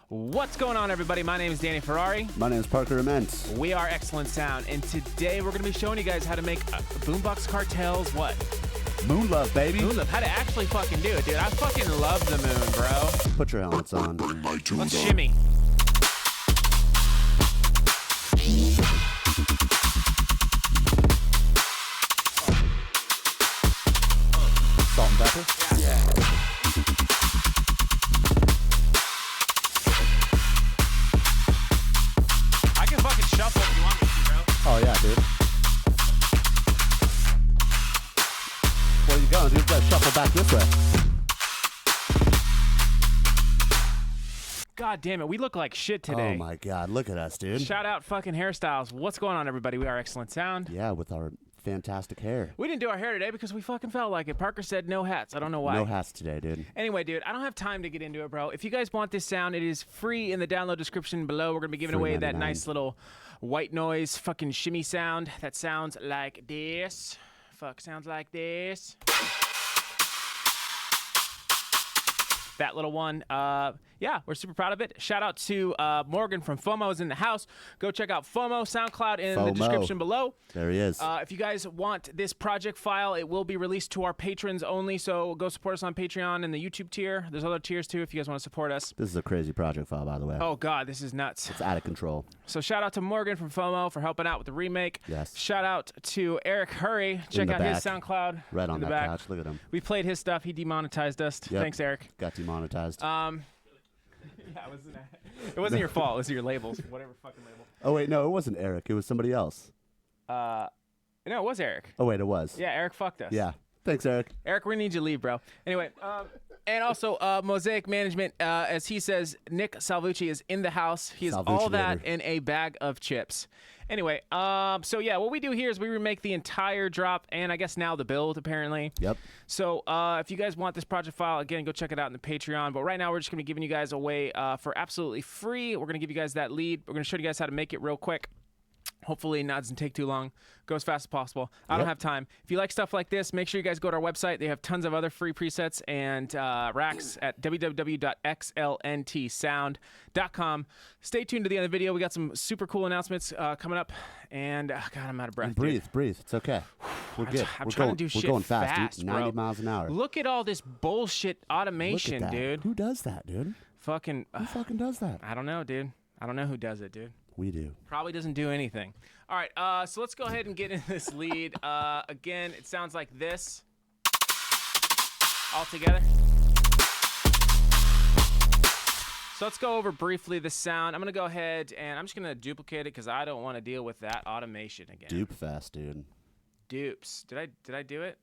What's going on, everybody? My name is Danny Ferrari. My name is Parker Immense. We are Excellent Sound, and today we're going to be showing you guys how to make Boombox Cartel's what? Moon love, baby. Moon love. How to actually fucking do it, dude. I fucking love the moon, bro. Put your helmets on. Let's shimmy. Salt and pepper? Yeah. I can fucking shuffle if you want me to, bro. Oh, yeah, dude. Where you going, dude? You gotta shuffle back this way. God damn it, we look like shit today. Oh, my God. Look at us, dude. Shout out fucking hairstyles. What's going on, everybody? We are Excellent Sound. Yeah, with our fantastic hair. We didn't do our hair today because we fucking felt like it. Parker said no hats. I don't know why. No hats today, dude. Anyway, dude, I don't have time to get into it, bro. If you guys want this sound, it is free in the download description below. We're going to be giving away that nice little white noise fucking shimmy sound that sounds like this. Sounds like this. That little one. Yeah, we're super proud of it. Shout out to Morgan from FOMO is in the house. Go check out FOMO SoundCloud in the description below. There he is. If you guys want this project file, it will be released to our patrons only, so go support us on Patreon and the YouTube tier. There's other tiers too if you guys want to support us. This is a crazy project file, by the way. Oh, God, this is nuts. It's out of control. So shout out to Morgan from FOMO for helping out with the remake. Yes. Shout out to Eric Hury. Check out his SoundCloud. Right on the that back. couch. Look at him. We played his stuff. He demonetized us. Yep. Thanks, Eric. Got demonetized. Yeah, it wasn't your fault. It was your labels. Whatever fucking label. Oh, wait. No, it wasn't Eric. It was somebody else. No, it was Eric. Oh, wait. It was. Yeah, Eric fucked us. Yeah. Thanks, Eric. Eric, we need you to leave, bro. Anyway, and also Mosaic Management, as he says, Nick Salvucci is in the house. He is all that in a bag of chips. Anyway, so yeah, what we do here is we remake the entire drop and I guess now the build, apparently. Yep. So if you guys want this project file, again, go check it out in the Patreon. But right now, we're just going to be giving you guys away for absolutely free. We're going to give you guys that lead. We're going to show you guys how to make it real quick. Hopefully, it doesn't take too long. Go as fast as possible. I don't have time. If you like stuff like this, make sure you guys go to our website. They have tons of other free presets and racks at www.XLNTSOUND.com. Stay tuned to the end of the video. We got some super cool announcements coming up. And, God, I'm out of breath. Breathe. It's okay. We're good. I'm trying to do shit We're going fast, dude. 90 bro. miles an hour. Look at all this bullshit automation, Look at that. dude. Who does that, dude? Fucking. Who fucking does that? I don't know, dude. I don't know who does it, dude. We do. Probably doesn't do anything. All right, so let's go ahead and get into this lead. Again, it sounds like this. All together. So let's go over briefly the sound. I'm going to go ahead and I'm just going to duplicate it because I don't want to deal with that automation again. Dupe fast, dude. Dupes. Did I do it?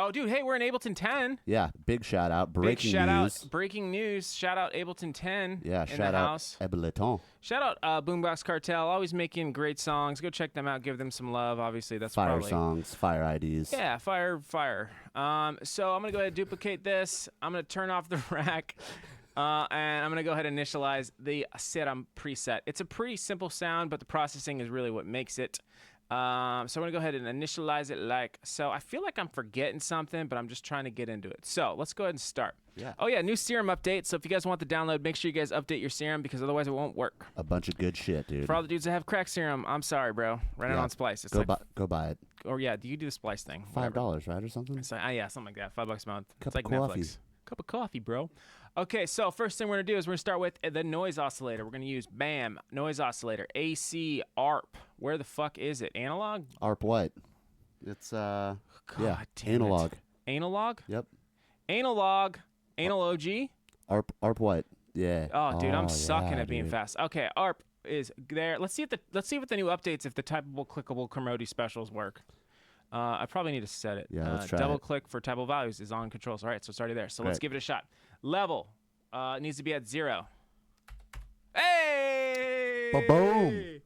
Oh, dude, hey, we're in Ableton 10. Yeah, big shout out. Breaking news. Breaking news. Shout out Ableton 10. Yeah, in shout the out house. Ableton. Shout out Boombox Cartel. Always making great songs. Go check them out. Give them some love. Obviously, that's fire probably songs, fire IDs. Yeah, fire. So I'm gonna go ahead and duplicate this. I'm gonna turn off the rack. And I'm going to go ahead and initialize the Serum preset. It's a pretty simple sound, but the processing is really what makes it. So I'm going to go ahead and initialize it like so. I feel like I'm forgetting something, but I'm just trying to get into it. So let's go ahead and start. Yeah. Oh, yeah, new Serum update. So if you guys want the download, make sure you guys update your Serum because otherwise it won't work. A bunch of good shit, dude. For all the dudes that have cracked Serum, I'm sorry, bro. Run it on Splice. It's go buy it. Or, yeah, do you do the Splice thing? $5, right, or something? It's like, yeah, something like that. $5 a month. Cup it's like of coffee. Netflix. Cup of coffee, bro. Okay, so first thing we're going to do is we're going to start with the noise oscillator. We're going to use BAM, noise oscillator, AC, ARP. Where the fuck is it? Analog? ARP what? It's, yeah, analog. Analog? Yep. Analog. Analog. ARP what? Yeah. Oh, dude, I'm sucking at being fast. Okay, ARP is there. Let's see what the new updates, if the typable clickable Kermode specials work. I probably need to set it. Yeah, let's try double click for typable values is on controls. All right, so it's already there. So let's give it a shot. Level needs to be at 0. Hey! Ba-boom!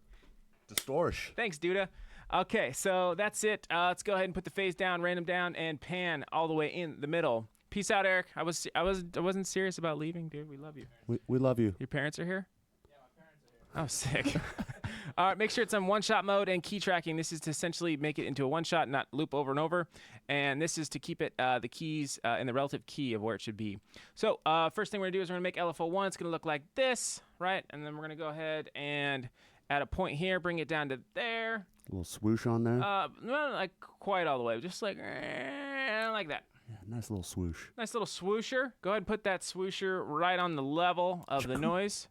Distortion. Thanks, Duda. Okay, so that's it. Let's go ahead and put the phase down, random down, and pan all the way in the middle. Peace out, Eric. I wasn't serious about leaving, dude. We love you. We love you. Your parents are here? Yeah, my parents are here. Oh, sick. All right, make sure it's on one-shot mode and key tracking. This is to essentially make it into a one-shot, not loop over and over. And this is to keep it the keys in the relative key of where it should be. So first thing we're going to do is we're going to make LFO 1. It's going to look like this, right? And then we're going to go ahead and add a point here, bring it down to there. A little swoosh on there. Not like quite all the way, just like that. Yeah, nice little swoosh. Nice little swoosher. Go ahead and put that swoosher right on the level of the noise.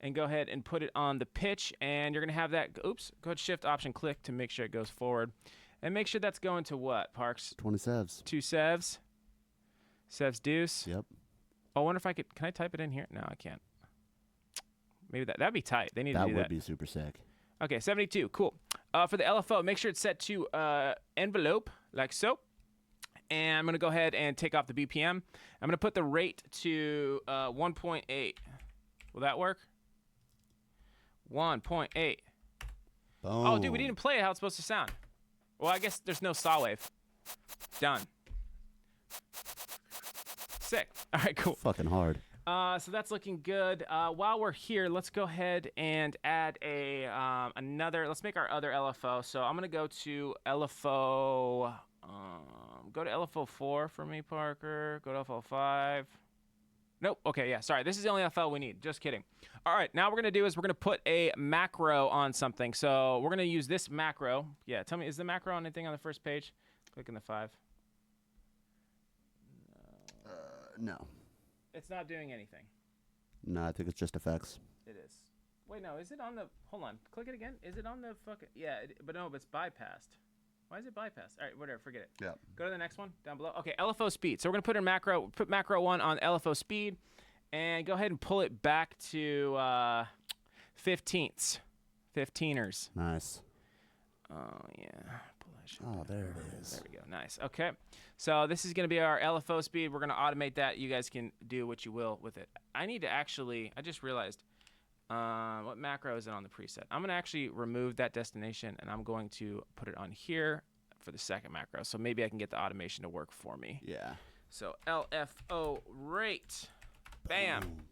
And go ahead and put it on the pitch. And you're going to have that, oops, go ahead, shift, option, click to make sure it goes forward. And make sure that's going to what, Parks? 20 sevs. 2 sevs. Sevs deuce. Yep. Oh, I wonder if I could, can I type it in here? No, I can't. Maybe that'd be tight. They need to do that. That would be super sick. Okay, 72, cool. For the LFO, make sure it's set to envelope, like so. And I'm going to go ahead and take off the BPM. I'm going to put the rate to 1.8. Will that work? 1.8. Boom. Oh, dude, we didn't play it how it's supposed to sound. Well, I guess there's no saw wave. Done. Sick. All right, cool. Fucking hard. So that's looking good. While we're here, let's go ahead and add a another. Let's make our other LFO. So I'm gonna go to LFO. Go to LFO 4 for me, Parker. Go to LFO 5. Nope. Okay, yeah. Sorry, this is the only LFO we need. Just kidding. All right, now what we're gonna do is we're gonna put a macro on something. So we're gonna use this macro. Yeah. Tell me, is the macro on anything on the first page? Click in the 5. No. It's not doing anything. No, I think it's just effects. It is. Wait, no. Is it on the... Hold on. Click it again. Is it on the fucking... Yeah, but no, but it's bypassed. Why is it bypassed? All right, whatever. Forget it. Yeah. Go to the next one down below. Okay, LFO Speed. So we're going to put in macro... Put macro 1 on LFO Speed. And go ahead and pull it back to 15ths. 15ers. Nice. Oh, yeah. Oh, there it is. There we go. Nice. Okay. So this is going to be our LFO speed. We're going to automate that. You guys can do what you will with it. I need to actually, I just realized what macro is it on the preset. I'm going to actually remove that destination, and I'm going to put it on here for the second macro. So maybe I can get the automation to work for me. Yeah. So LFO rate. Bam. Boom.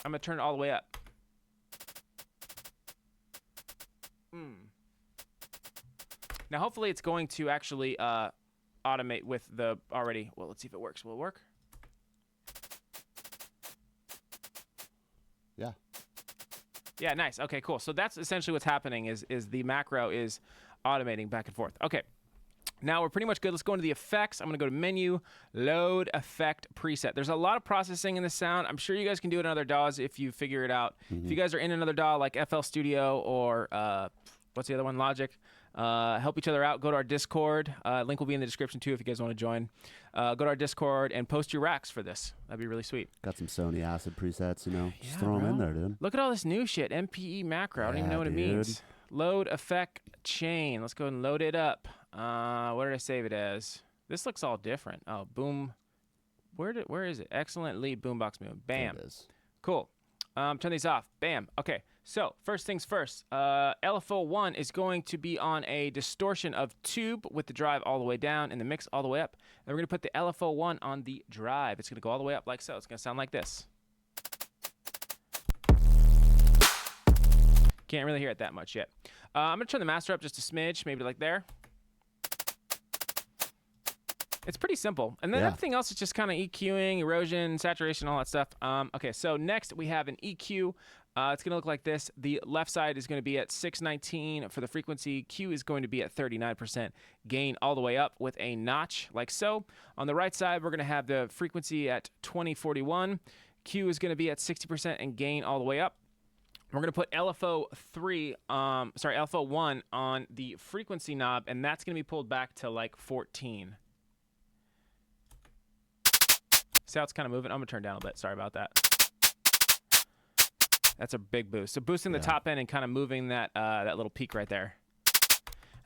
I'm going to turn it all the way up. Now, hopefully, it's going to actually automate with the already. Well, let's see if it works. Will it work? Yeah. Yeah, nice. Okay, cool. So that's essentially what's happening is the macro is automating back and forth. Okay. Now we're pretty much good. Let's go into the effects. I'm going to go to menu, load effect preset. There's a lot of processing in the sound. I'm sure you guys can do it in other DAWs if you figure it out. If you guys are in another DAW like FL Studio or what's the other one, Logic, help each other out. Go to our Discord. Link will be in the description too if you guys want to join. Go to our Discord and post your racks for this. That'd be really sweet. Got some Sony Acid presets, you know. Just Yeah, throw them in bro. there, dude. Look at all this new shit. MPE macro. I don't even Yeah, know what it dude. means. Load effect chain. Let's go and load it up. What did I save it as? This looks all different. Oh, boom. Where is it? Excellent lead boombox movement. Bam. There it is. Cool. Turn these off. Bam. Okay. So first things first. LFO 1 is going to be on a distortion of tube with the drive all the way down and the mix all the way up. And we're going to put the LFO 1 on the drive. It's going to go all the way up like so. It's going to sound like this. Can't really hear it that much yet. I'm going to turn the master up just a smidge, maybe like there. It's pretty simple. And then Yeah. everything else is just kind of EQing, erosion, saturation, all that stuff. Okay, so next we have an EQ. It's going to look like this. The left side is going to be at 619 for the frequency. Q is going to be at 39%. Gain all the way up with a notch like so. On the right side, we're going to have the frequency at 2041. Q is going to be at 60% and gain all the way up. We're going to put LFO 1 on the frequency knob, and that's going to be pulled back to like 14. See how it's kind of moving? I'm going to turn down a bit. Sorry about that. That's a big boost. So boosting the top end and kind of moving that that little peak right there.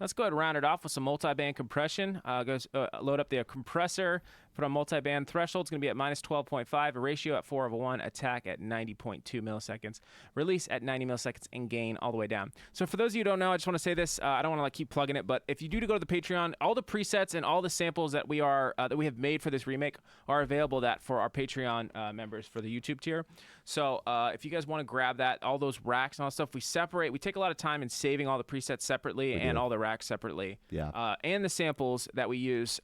Let's go ahead and round it off with some multiband compression. Load up the compressor, Put on multiband threshold. It's going to be at minus 12.5. A ratio at 4/1. Attack at 90.2 milliseconds. Release at 90 milliseconds and gain all the way down. So for those of you who don't know, I just want to say this. I don't want to like keep plugging it, but if you do go to the Patreon, all the presets and all the samples that we have made for this remake are available for our Patreon members for the YouTube tier. So if you guys want to grab that, all those racks and all that stuff, we take a lot of time in saving all the presets separately and all the racks separately. Yeah. And the samples that we use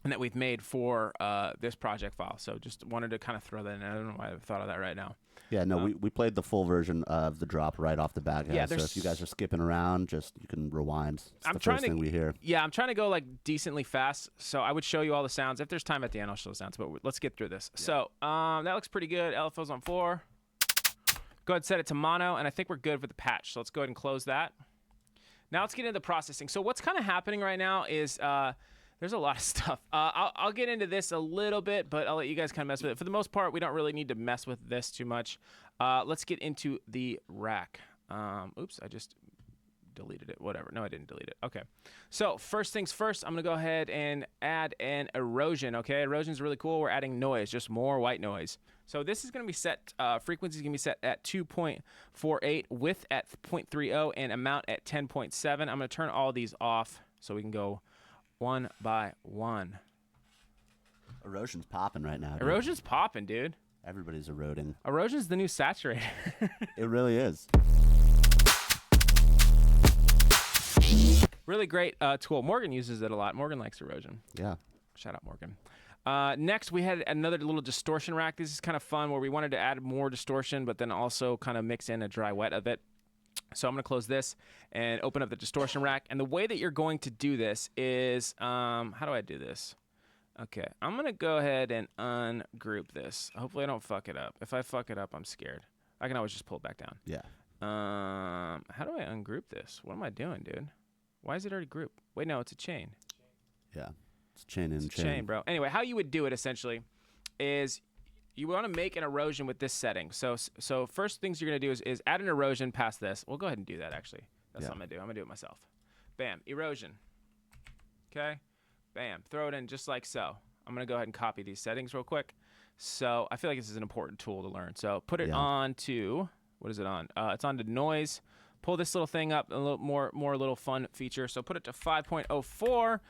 and that we've made for this project file. So just wanted to kind of throw that in. I don't know why I thought of that right now. Yeah, no, we played the full version of the drop right off the bat. Yeah, so if you guys are skipping around, you can rewind. It's I'm the trying first thing we hear. Yeah, I'm trying to go like decently fast, so I would show you all the sounds. If there's time at the end, I'll show the sounds, but let's get through this. Yeah. So that looks pretty good. LFO's on 4. Go ahead and set it to mono, and I think we're good with the patch. So let's go ahead and close that. Now let's get into the processing. So what's kind of happening right now is there's a lot of stuff. I'll get into this a little bit, but I'll let you guys kind of mess with it. For the most part, we don't really need to mess with this too much. Let's get into the rack. Oops, I just deleted it. Whatever. No, I didn't delete it. Okay. So first things first, I'm going to go ahead and add an erosion. Okay, erosion is really cool. We're adding noise, just more white noise. So this is going to be set, frequency is going to be set at 2.48, width at 0.30, and amount at 10.7. I'm going to turn all these off so we can go one by one. Erosion's popping right now. Dude. Erosion's popping, dude. Everybody's eroding. Erosion's the new saturator. It really is. Really great tool. Morgan uses it a lot. Morgan likes erosion. Yeah. Shout out, Morgan. Next, we had another little distortion rack. This is kind of fun where we wanted to add more distortion, but then also kind of mix in a dry wet of it. So I'm going to close this and open up the distortion rack. And the way that you're going to do this is, how do I do this? Okay, I'm going to go ahead and ungroup this. Hopefully I don't fuck it up. If I fuck it up, I'm scared. I can always just pull it back down. Yeah. How do I ungroup this? What am I doing, dude? Why is it already grouped? Wait, no, it's a chain. Yeah, it's chain in chain, bro. Anyway, how you would do it essentially is you want to make an erosion with this setting. So first things you're going to do is add an erosion past this. We'll go ahead and do that, actually. That's what I'm going to do. I'm going to do it myself. Bam, erosion. Okay? Bam, throw it in just like so. I'm going to go ahead and copy these settings real quick. So I feel like this is an important tool to learn. So put it on to, what is it on? It's on to noise. Pull this little thing up, a little more little fun feature. So put it to 5.04.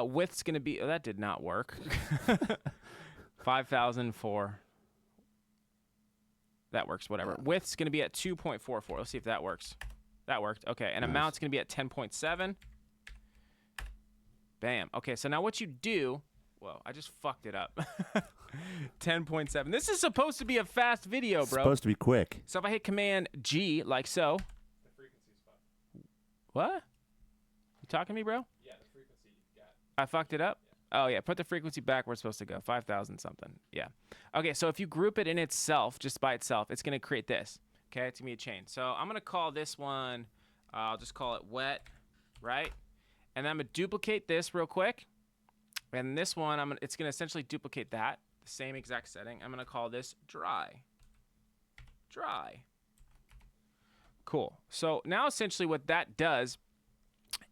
Width's going to be, that did not work. 5,004. That works, whatever. Width's going to be at 2.44. Let's see if that works. That worked. Okay, and amount's going to be at 10.7. Bam. Okay, so now what you do, whoa, I just fucked it up. 10.7. This is supposed to be a fast video, bro. It's supposed to be quick. So if I hit Command G, like so. The frequency spot. What? You talking to me, bro? Yeah, the frequency you got. I fucked it up? Oh, yeah. Put the frequency back where it's supposed to go. 5,000 something. Yeah. Okay, so if you group it in itself, just by itself, it's going to create this. Okay, it's going to be a chain. So I'm going to call this one, I'll just call it wet, right? And then I'm going to duplicate this real quick. And this one, it's going to essentially duplicate that, the same exact setting. I'm going to call this dry. Dry. Cool. So now essentially what that does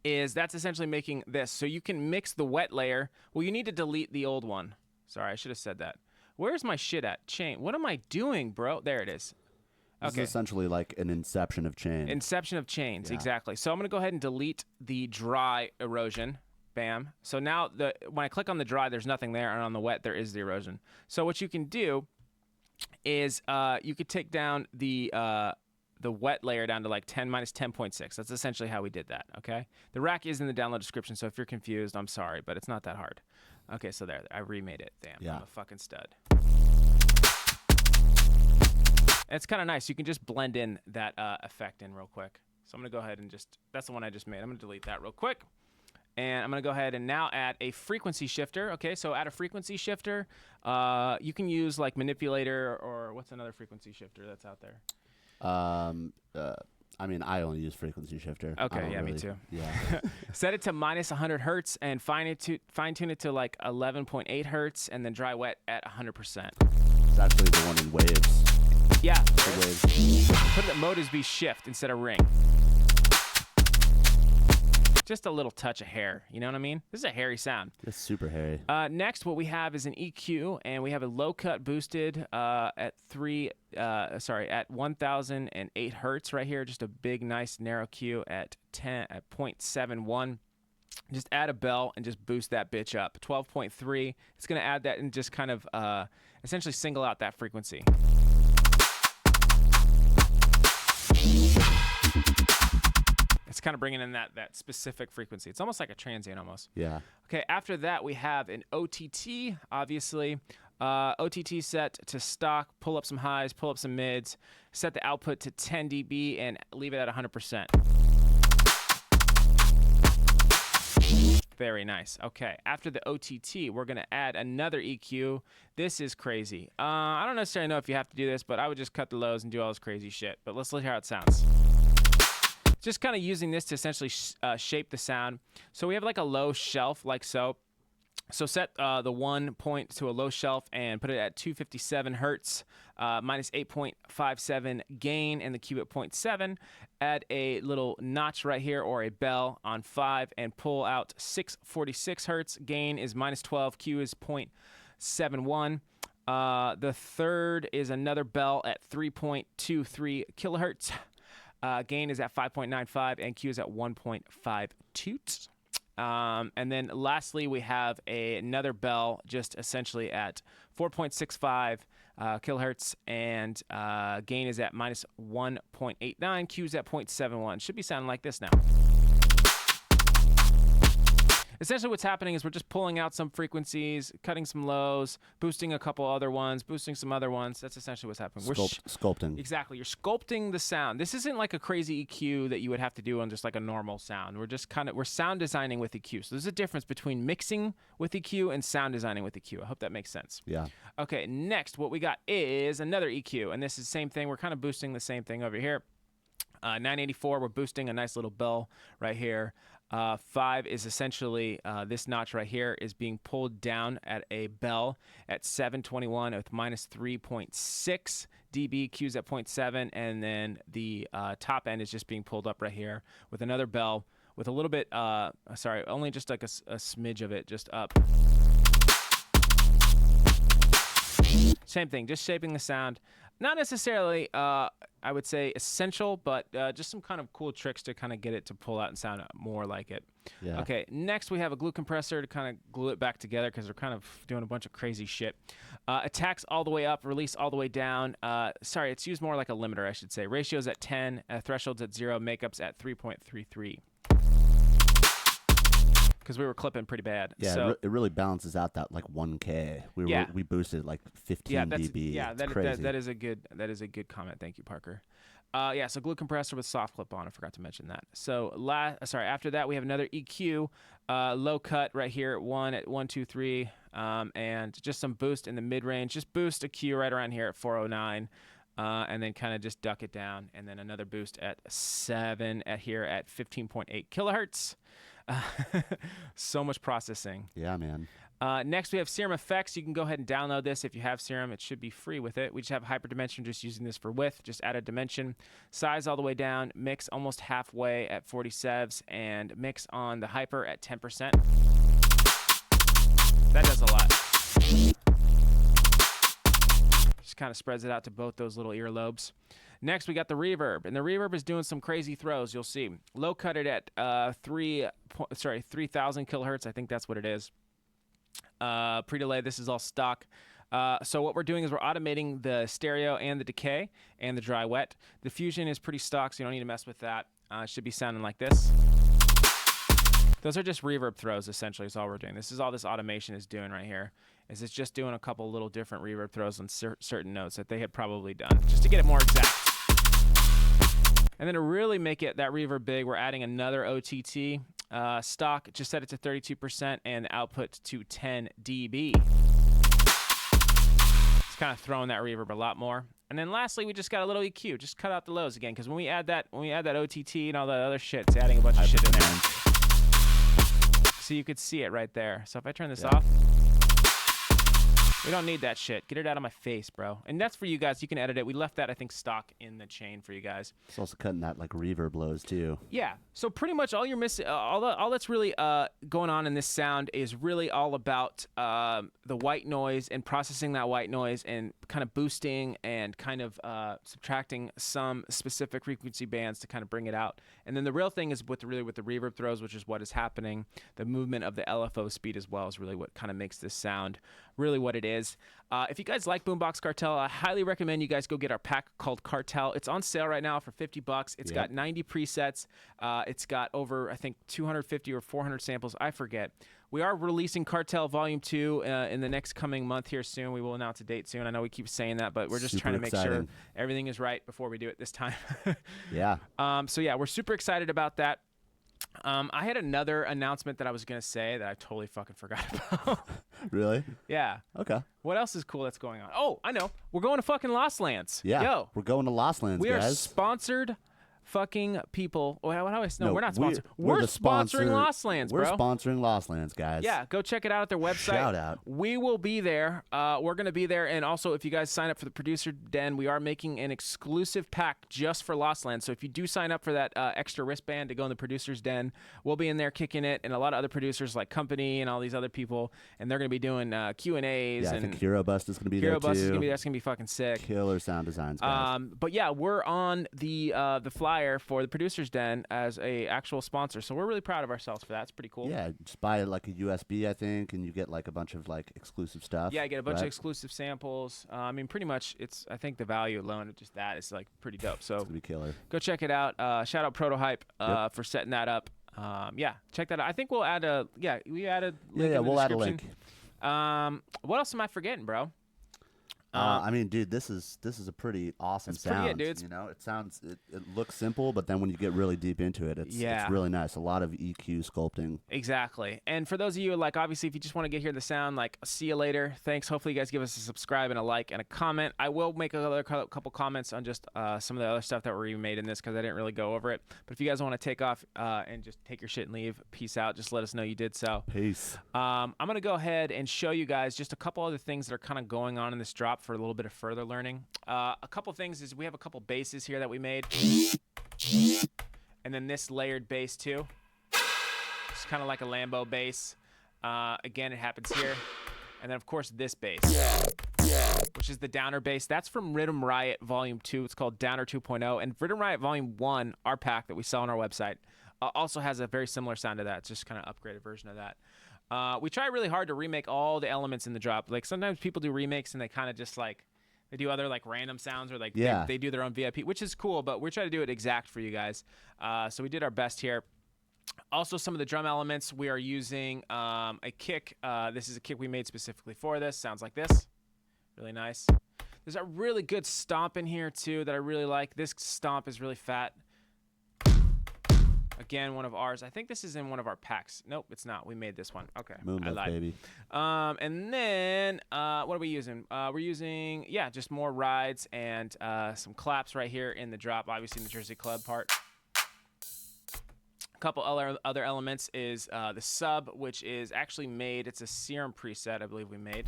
is that's essentially making this. So you can mix the wet layer. Well, you need to delete the old one. Sorry, I should have said that. Where's my shit at? Chain. What am I doing, bro? There it is. This is essentially like an inception of chain. Inception of chains, exactly. So I'm going to go ahead and delete the dry erosion. Bam. So now when I click on the dry, there's nothing there, and on the wet, there is the erosion. So what you can do is you could take down the wet layer down to like 10 minus 10.6. That's essentially how we did that, okay? The rack is in the download description, so if you're confused, I'm sorry, but it's not that hard. Okay, so there, I remade it. Damn, I'm a fucking stud. And it's kind of nice. You can just blend in that effect in real quick. So I'm going to go ahead and that's the one I just made. I'm going to delete that real quick. And I'm going to go ahead and now add a frequency shifter. Okay, so add a frequency shifter. You can use like Manipulator or what's another frequency shifter that's out there? I mean, I only use frequency shifter. Okay, yeah, me too. Yeah. Set it to minus 100 hertz and fine tune it to like 11.8 hertz and then dry wet at 100%. It's actually the one in waves. Yeah. Waves. Put it at mode as be shift instead of ring. Just a little touch of hair. You know what I mean? This is a hairy sound. It's super hairy. Next, what we have is an EQ, and we have a low cut boosted at 1,008 hertz right here. Just a big, nice, narrow Q at 0.71. Just add a bell and just boost that bitch up. 12.3. It's gonna add that and just kind of essentially single out that frequency. It's kind of bringing in that specific frequency. It's almost like a transient almost. Yeah. Okay, after that we have an OTT, obviously. OTT set to stock, pull up some highs, pull up some mids, set the output to 10 dB and leave it at 100%. Very nice. Okay, after the OTT, we're going to add another EQ. This is crazy. I don't necessarily know if you have to do this, but I would just cut the lows and do all this crazy shit. But let's look how it sounds. Just kind of using this to essentially shape the sound. So we have like a low shelf like so. So set the 1 point to a low shelf and put it at 257 hertz, minus 8.57 gain, and the Q at 0.7. Add a little notch right here or a bell on 5 and pull out 646 hertz. Gain is minus 12. Q is 0.71. The third is another bell at 3.23 kilohertz. Gain is at 5.95 and Q is at 1.52. And then lastly, we have another bell just essentially at 4.65 kilohertz, and gain is at minus 1.89. Q is at 0.71. Should be sounding like this now. Essentially what's happening is we're just pulling out some frequencies, cutting some lows, boosting a couple other ones, boosting some other ones. That's essentially what's happening. Sculpting. Exactly. You're sculpting the sound. This isn't like a crazy EQ that you would have to do on just like a normal sound. We're sound designing with EQ. So there's a difference between mixing with EQ and sound designing with EQ. I hope that makes sense. Yeah. Okay, next what we got is another EQ, and this is the same thing. We're kind of boosting the same thing over here. 984, we're boosting a nice little bell right here. 5 is essentially this notch right here is being pulled down at a bell at 721 with minus 3.6 dB. Q's at 0.7, and then the top end is just being pulled up right here with another bell with a little bit, sorry, only just like a smidge of it just up. Same thing, just shaping the sound. Not necessarily, I would say, essential, but just some kind of cool tricks to kind of get it to pull out and sound more like it. Yeah. Okay, next we have a glue compressor to kind of glue it back together because we're kind of doing a bunch of crazy shit. Attacks all the way up, release all the way down. Sorry, it's used more like a limiter, I should say. Ratios at 10, thresholds at 0, makeups at 3.33. Because we were clipping pretty bad. Yeah, so, it really balances out that like 1K. We boosted like 15 dB. Yeah, crazy. that is a good comment. Thank you, Parker. Yeah, so glue compressor with soft clip on. I forgot to mention that. So after that we have another EQ, low cut right here at 1 2 3, and just some boost in the mid range. Just boost a Q right around here at 409. And then kind of just duck it down, and then another boost at 7 here at 15.8 kilohertz. So much processing. Yeah, man. Next, we have Serum Effects. You can go ahead and download this if you have Serum. It should be free with it. We just have hyperdimension, just using this for width. Just add a dimension. Size all the way down. Mix almost halfway at 40 sevs. And mix on the hyper at 10%. That does a lot. Just kind of spreads it out to both those little earlobes. Next, we got the reverb, and the reverb is doing some crazy throws. You'll see. Low cut it at 3,000 kilohertz. I think that's what it is. Pre-delay. This is all stock. So what we're doing is we're automating the stereo and the decay and the dry wet. The fusion is pretty stock, so you don't need to mess with that. It should be sounding like this. Those are just reverb throws, essentially, is all we're doing. This is all this automation is doing right here. Is it's just doing a couple little different reverb throws on certain notes that they had probably done, just to get it more exact. And then to really make it that reverb big, we're adding another OTT. Stock, just set it to 32% and the output to 10 dB. It's kind of throwing that reverb a lot more. And then lastly, we just got a little EQ. Just cut out the lows again, because when we add that OTT and all that other shit, it's adding a bunch of shit in there. So you could see it right there. So if I turn this off, We don't need that shit. Get it out of my face, bro. And that's for you guys. You can edit it. We left that, I think, stock in the chain for you guys. It's also cutting that like reverb lows too. Yeah. So pretty much all you're missing, all that's really going on in this sound is really all about the white noise and processing that white noise and kind of boosting and kind of subtracting some specific frequency bands to kind of bring it out. And then the real thing is with the reverb throws, which is what is happening. The movement of the LFO speed as well is really what kind of makes this sound really what it is. If you guys like Boombox Cartel, I highly recommend you guys go get our pack called Cartel. It's on sale right now for $50. It's got 90 presets. It's got over, I think, 250 or 400 samples. I forget. We are releasing Cartel Volume 2 in the next coming month here soon. We will announce a date soon. I know we keep saying that, but we're just trying to make sure everything is right before we do it this time. Yeah. So, yeah, we're super excited about that. I had another announcement that I was going to say that I totally fucking forgot about. Really? Yeah. Okay. What else is cool that's going on? Oh, I know. We're going to fucking Lost Lands. Yeah. Yo. We're going to Lost Lands, we guys. are sponsored fucking people. Oh, how do I know? No, we're not sponsored. We're the sponsoring Lost Lands, bro. We're sponsoring Lost Lands, guys. Yeah, go check it out at their website. Shout out. We will be there. We're going to be there. And also, if you guys sign up for the Producer Den, we are making an exclusive pack just for Lost Lands. So if you do sign up for that extra wristband to go in the Producer's Den, we'll be in there kicking it. And a lot of other producers like Company and all these other people. And they're going to be doing Q&As. Yeah, I think Hero Bust is going to be there, too. Hero Bust is going to be there. That's going to be fucking sick. Killer sound designs, guys. But yeah, we're on the flyer for the Producer's Den as a actual sponsor, so we're really proud of ourselves for that. It's pretty cool. Yeah, just buy like a USB, I think, and you get like a bunch of like exclusive stuff. Yeah, you get a bunch of exclusive samples. I mean, pretty much, I think the value alone of just that is like pretty dope. So it's gonna be killer. Go check it out. Shout out Prototype for setting that up. Yeah, check that out. I think we'll add a we added we'll add a link. What else am I forgetting, bro? I mean, dude, this is a pretty awesome sound. Pretty good, dude. You know, it looks simple, but then when you get really deep into it, it's really nice. A lot of EQ sculpting. Exactly. And for those of you, like, obviously, if you just want to get hear the sound, like, see you later. Thanks. Hopefully, you guys give us a subscribe and a like and a comment. I will make another couple comments on just some of the other stuff that were even made in this because I didn't really go over it. But if you guys want to take off and just take your shit and leave, peace out. Just let us know you did so. Peace. I'm going to go ahead and show you guys just a couple other things that are kind of going on in this drop for a little bit of further learning. A couple things is we have a couple basses here that we made. And then this layered bass too. It's kind of like a Lambo bass. Again, it happens here. And then of course this bass, which is the downer bass. That's from Rhythm Riot Volume 2. It's called Downer 2.0. And Rhythm Riot Volume 1, our pack that we sell on our website, also has a very similar sound to that. It's just kind of upgraded version of that. We try really hard to remake all the elements in the drop. Like sometimes people do remakes and they kind of just like, they do other like random sounds or like they do their own VIP, which is cool, but we're trying to do it exact for you guys. So we did our best here. Also, some of the drum elements, we are using a kick. This is a kick we made specifically for this. Sounds like this. Really nice. There's a really good stomp in here too that I really like. This stomp is really fat. Again, one of ours. I think this is in one of our packs. Nope, it's not. We made this one. Okay, I lied. Baby. And then what are we using? We're using just more rides and some claps right here in the drop. Obviously, in the Jersey Club part. A couple other elements is the sub, which is actually made. It's a Serum preset, I believe we made.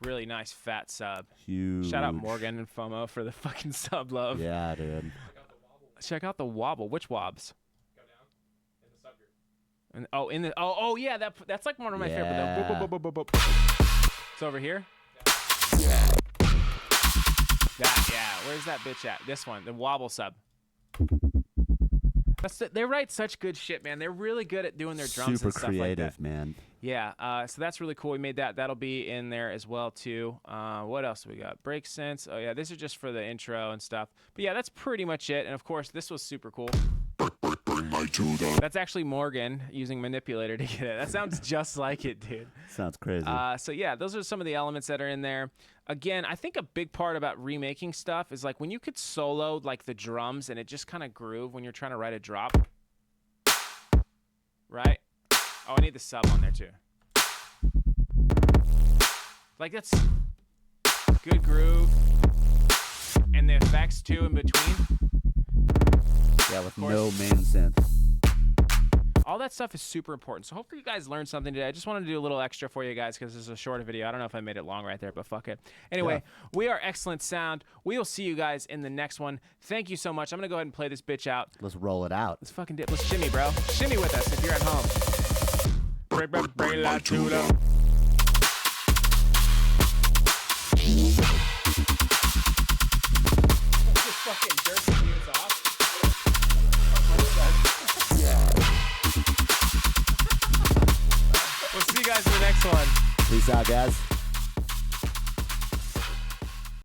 Really nice fat sub. Huge. Shout out Morgan and FOMO for the fucking sub love. Yeah, dude. Check out the wobble. Which wobs? And yeah, that's like one of my favorite. Boop. It's over here. Where's that bitch at? This one, the wobble sub. They write such good shit, man. They're really good at doing their drums Super and stuff creative, like that. man. Yeah, so that's really cool. We made that. That'll be in there as well too. What else we got? Break Sense. Oh yeah, these are just for the intro and stuff. But yeah, that's pretty much it. And of course, this was super cool. That's actually Morgan using Manipulator to get it. That sounds just like it, dude. Sounds crazy. So yeah, those are some of the elements that are in there. Again, I think a big part about remaking stuff is like when you could solo like the drums and it just kind of groove when you're trying to write a drop. Right? Oh, I need the sub on there too. Like that's good groove. And the effects too in between. Yeah, with no main synth. all that stuff is super important. So hopefully you guys learned something today. I just wanted to do a little extra for you guys because this is a shorter video. I don't know if I made it long right there, but fuck it. Anyway, we are Excellent Sound. We will see you guys in the next one. Thank you so much. I'm going to go ahead and play this bitch out. Let's roll it out. Let's fucking dip. Let's shimmy, bro. Shimmy with us if you're at home. Fucking jerking units off. We'll see you guys in the next one. Peace out, guys.